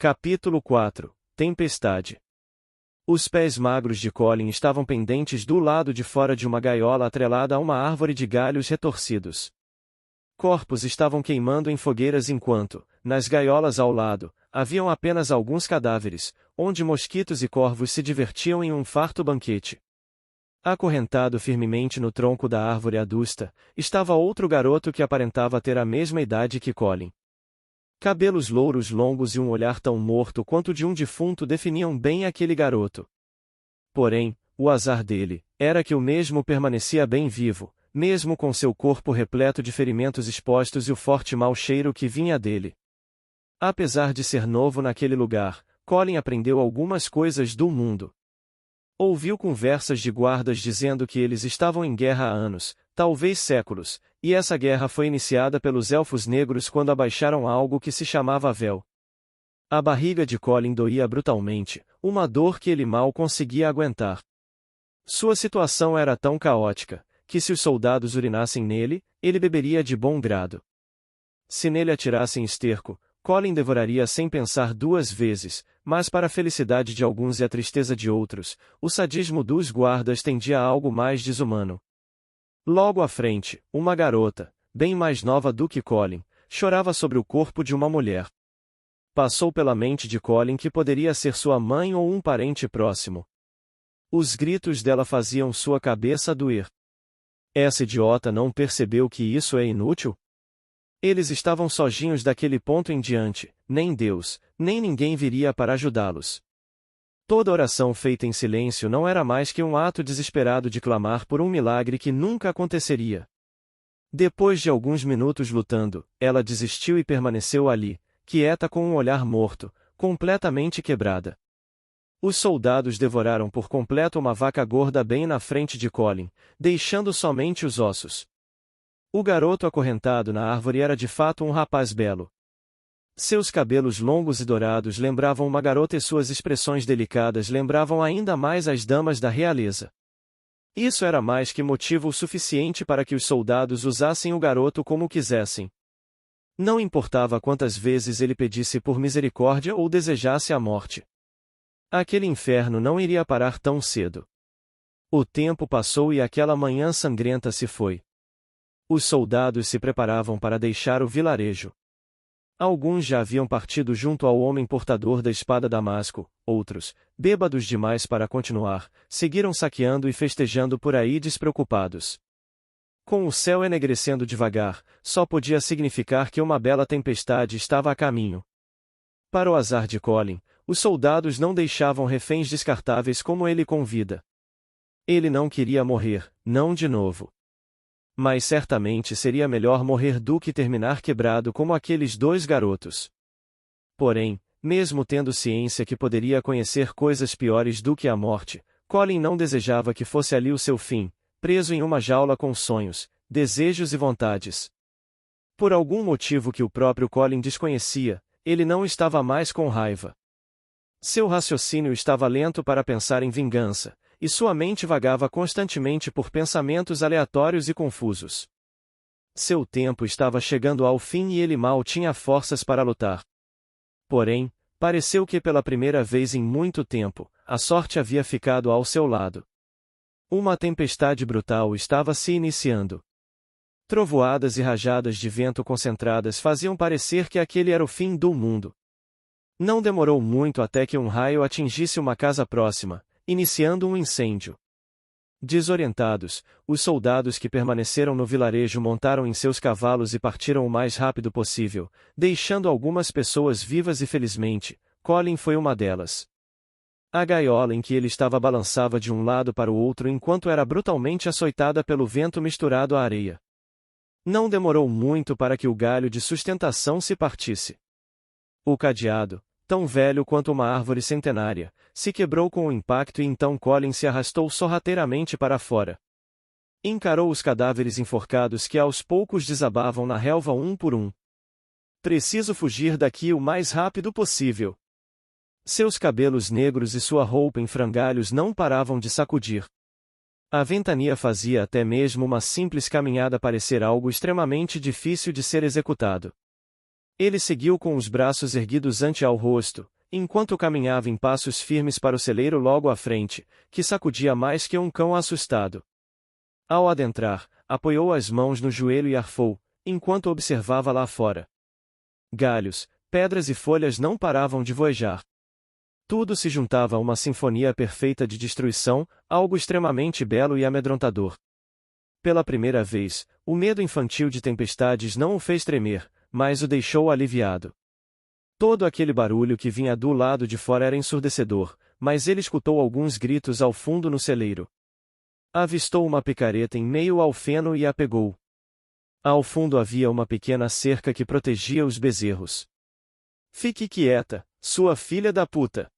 Capítulo 4 – Tempestade. Os pés magros de Colin estavam pendentes do lado de fora de uma gaiola atrelada a uma árvore de galhos retorcidos. Corpos estavam queimando em fogueiras enquanto, nas gaiolas ao lado, haviam apenas alguns cadáveres, onde mosquitos e corvos se divertiam em um farto banquete. Acorrentado firmemente no tronco da árvore adusta, estava outro garoto que aparentava ter a mesma idade que Colin. Cabelos louros longos e um olhar tão morto quanto de um defunto definiam bem aquele garoto. Porém, o azar dele era que o mesmo permanecia bem vivo, mesmo com seu corpo repleto de ferimentos expostos e o forte mau cheiro que vinha dele. Apesar de ser novo naquele lugar, Colin aprendeu algumas coisas do mundo. Ouviu conversas de guardas dizendo que eles estavam em guerra há anos, talvez séculos, e essa guerra foi iniciada pelos Elfos Negros quando abaixaram algo que se chamava véu. A barriga de Colin doía brutalmente, uma dor que ele mal conseguia aguentar. Sua situação era tão caótica, que se os soldados urinassem nele, ele beberia de bom grado. Se nele atirassem esterco, Colin devoraria sem pensar duas vezes, mas para a felicidade de alguns e a tristeza de outros, o sadismo dos guardas tendia a algo mais desumano. Logo à frente, uma garota, bem mais nova do que Colin, chorava sobre o corpo de uma mulher. Passou pela mente de Colin que poderia ser sua mãe ou um parente próximo. Os gritos dela faziam sua cabeça doer. Essa idiota não percebeu que isso é inútil? Eles estavam sozinhos daquele ponto em diante, nem Deus, nem ninguém viria para ajudá-los. Toda oração feita em silêncio não era mais que um ato desesperado de clamar por um milagre que nunca aconteceria. Depois de alguns minutos lutando, ela desistiu e permaneceu ali, quieta com um olhar morto, completamente quebrada. Os soldados devoraram por completo uma vaca gorda bem na frente de Colin, deixando somente os ossos. O garoto acorrentado na árvore era de fato um rapaz belo. Seus cabelos longos e dourados lembravam uma garota e suas expressões delicadas lembravam ainda mais as damas da realeza. Isso era mais que motivo suficiente para que os soldados usassem o garoto como quisessem. Não importava quantas vezes ele pedisse por misericórdia ou desejasse a morte. Aquele inferno não iria parar tão cedo. O tempo passou e aquela manhã sangrenta se foi. Os soldados se preparavam para deixar o vilarejo. Alguns já haviam partido junto ao homem portador da espada Damasco, outros, bêbados demais para continuar, seguiram saqueando e festejando por aí despreocupados. Com o céu enegrecendo devagar, só podia significar que uma bela tempestade estava a caminho. Para o azar de Colin, os soldados não deixavam reféns descartáveis como ele com vida. Ele não queria morrer, não de novo. Mas certamente seria melhor morrer do que terminar quebrado como aqueles dois garotos. Porém, mesmo tendo ciência que poderia conhecer coisas piores do que a morte, Colin não desejava que fosse ali o seu fim, preso em uma jaula com sonhos, desejos e vontades. Por algum motivo que o próprio Colin desconhecia, ele não estava mais com raiva. Seu raciocínio estava lento para pensar em vingança, e sua mente vagava constantemente por pensamentos aleatórios e confusos. Seu tempo estava chegando ao fim e ele mal tinha forças para lutar. Porém, pareceu que pela primeira vez em muito tempo, a sorte havia ficado ao seu lado. Uma tempestade brutal estava se iniciando. Trovoadas e rajadas de vento concentradas faziam parecer que aquele era o fim do mundo. Não demorou muito até que um raio atingisse uma casa próxima, iniciando um incêndio. Desorientados, os soldados que permaneceram no vilarejo montaram em seus cavalos e partiram o mais rápido possível, deixando algumas pessoas vivas e felizmente, Colin foi uma delas. A gaiola em que ele estava balançava de um lado para o outro enquanto era brutalmente açoitada pelo vento misturado à areia. Não demorou muito para que o galho de sustentação se partisse. O cadeado, tão velho quanto uma árvore centenária, se quebrou com o impacto e então Colin se arrastou sorrateiramente para fora. Encarou os cadáveres enforcados que aos poucos desabavam na relva um por um. Preciso fugir daqui o mais rápido possível. Seus cabelos negros e sua roupa em frangalhos não paravam de sacudir. A ventania fazia até mesmo uma simples caminhada parecer algo extremamente difícil de ser executado. Ele seguiu com os braços erguidos ante ao rosto, enquanto caminhava em passos firmes para o celeiro logo à frente, que sacudia mais que um cão assustado. Ao adentrar, apoiou as mãos no joelho e arfou, enquanto observava lá fora. Galhos, pedras e folhas não paravam de voejar. Tudo se juntava a uma sinfonia perfeita de destruição, algo extremamente belo e amedrontador. Pela primeira vez, o medo infantil de tempestades não o fez tremer, mas o deixou aliviado. Todo aquele barulho que vinha do lado de fora era ensurdecedor, mas ele escutou alguns gritos ao fundo no celeiro. Avistou uma picareta em meio ao feno e a pegou. Ao fundo havia uma pequena cerca que protegia os bezerros. Fique quieta, sua filha da puta!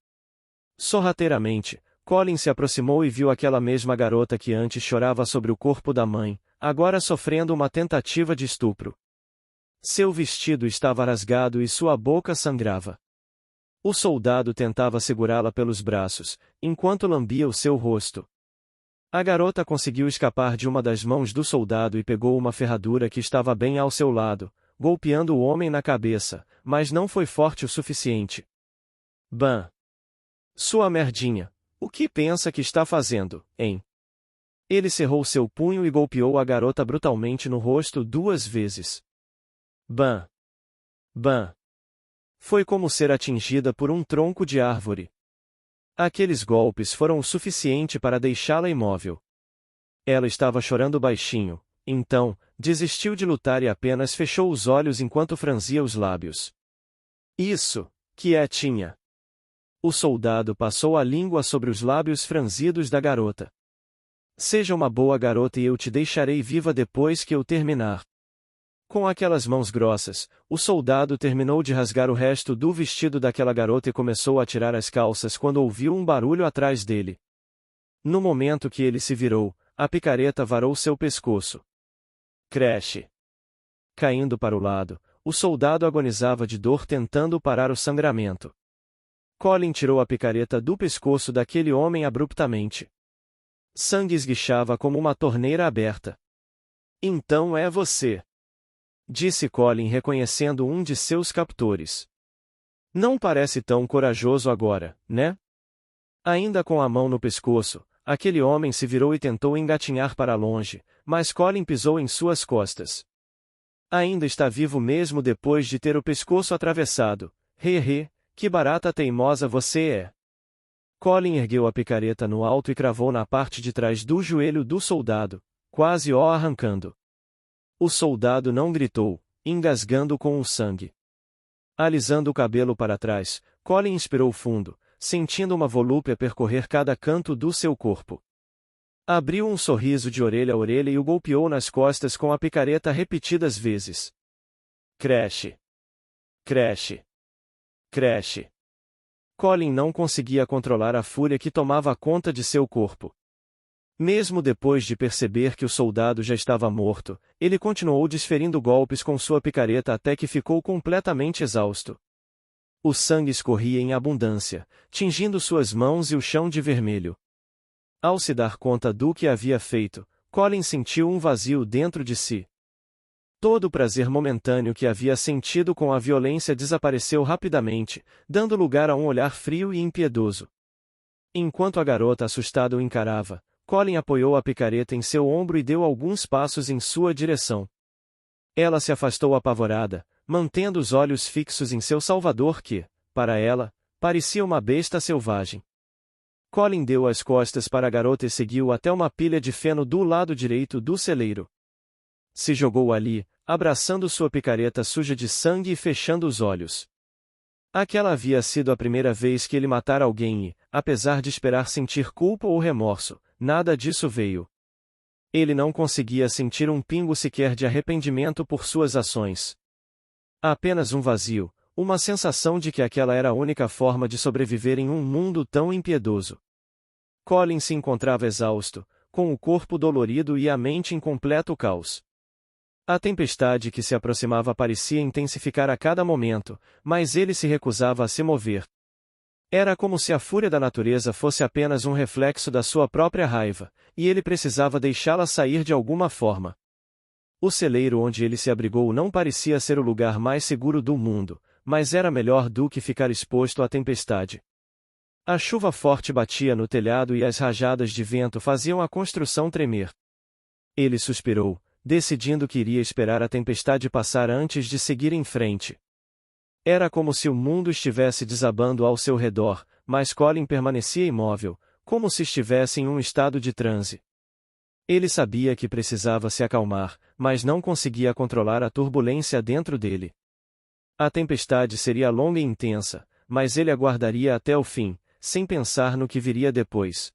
Sorrateiramente, Colin se aproximou e viu aquela mesma garota que antes chorava sobre o corpo da mãe, agora sofrendo uma tentativa de estupro. Seu vestido estava rasgado e sua boca sangrava. O soldado tentava segurá-la pelos braços, enquanto lambia o seu rosto. A garota conseguiu escapar de uma das mãos do soldado e pegou uma ferradura que estava bem ao seu lado, golpeando o homem na cabeça, mas não foi forte o suficiente. Bam! Sua merdinha! O que pensa que está fazendo, hein? Ele cerrou seu punho e golpeou a garota brutalmente no rosto 2 vezes. Bam! Bam! Foi como ser atingida por um tronco de árvore. Aqueles golpes foram o suficiente para deixá-la imóvel. Ela estava chorando baixinho, então, desistiu de lutar e apenas fechou os olhos enquanto franzia os lábios. Isso, quietinha! O soldado passou a língua sobre os lábios franzidos da garota. Seja uma boa garota e eu te deixarei viva depois que eu terminar. Com aquelas mãos grossas, o soldado terminou de rasgar o resto do vestido daquela garota e começou a tirar as calças quando ouviu um barulho atrás dele. No momento que ele se virou, a picareta varou seu pescoço. Creche! Caindo para o lado, o soldado agonizava de dor tentando parar o sangramento. Colin tirou a picareta do pescoço daquele homem abruptamente. Sangue esguichava como uma torneira aberta. Então é você! Disse Colin reconhecendo um de seus captores. Não parece tão corajoso agora, né? Ainda com a mão no pescoço, aquele homem se virou e tentou engatinhar para longe, mas Colin pisou em suas costas. Ainda está vivo mesmo depois de ter o pescoço atravessado. Que barata teimosa você é! Colin ergueu a picareta no alto e cravou na parte de trás do joelho do soldado, quase o arrancando. O soldado não gritou, engasgando com o sangue. Alisando o cabelo para trás, Colin inspirou fundo, sentindo uma volúpia percorrer cada canto do seu corpo. Abriu um sorriso de orelha a orelha e o golpeou nas costas com a picareta repetidas vezes. Creche! Creche! Creche! Colin não conseguia controlar a fúria que tomava conta de seu corpo. Mesmo depois de perceber que o soldado já estava morto, ele continuou desferindo golpes com sua picareta até que ficou completamente exausto. O sangue escorria em abundância, tingindo suas mãos e o chão de vermelho. Ao se dar conta do que havia feito, Colin sentiu um vazio dentro de si. Todo o prazer momentâneo que havia sentido com a violência desapareceu rapidamente, dando lugar a um olhar frio e impiedoso. Enquanto a garota assustada o encarava, Colin apoiou a picareta em seu ombro e deu alguns passos em sua direção. Ela se afastou apavorada, mantendo os olhos fixos em seu salvador que, para ela, parecia uma besta selvagem. Colin deu as costas para a garota e seguiu até uma pilha de feno do lado direito do celeiro. Se jogou ali, abraçando sua picareta suja de sangue e fechando os olhos. Aquela havia sido a primeira vez que ele matara alguém e, apesar de esperar sentir culpa ou remorso, nada disso veio. Ele não conseguia sentir um pingo sequer de arrependimento por suas ações. Apenas um vazio, uma sensação de que aquela era a única forma de sobreviver em um mundo tão impiedoso. Colin se encontrava exausto, com o corpo dolorido e a mente em completo caos. A tempestade que se aproximava parecia intensificar a cada momento, mas ele se recusava a se mover. Era como se a fúria da natureza fosse apenas um reflexo da sua própria raiva, e ele precisava deixá-la sair de alguma forma. O celeiro onde ele se abrigou não parecia ser o lugar mais seguro do mundo, mas era melhor do que ficar exposto à tempestade. A chuva forte batia no telhado e as rajadas de vento faziam a construção tremer. Ele suspirou, decidindo que iria esperar a tempestade passar antes de seguir em frente. Era como se o mundo estivesse desabando ao seu redor, mas Colin permanecia imóvel, como se estivesse em um estado de transe. Ele sabia que precisava se acalmar, mas não conseguia controlar a turbulência dentro dele. A tempestade seria longa e intensa, mas ele aguardaria até o fim, sem pensar no que viria depois.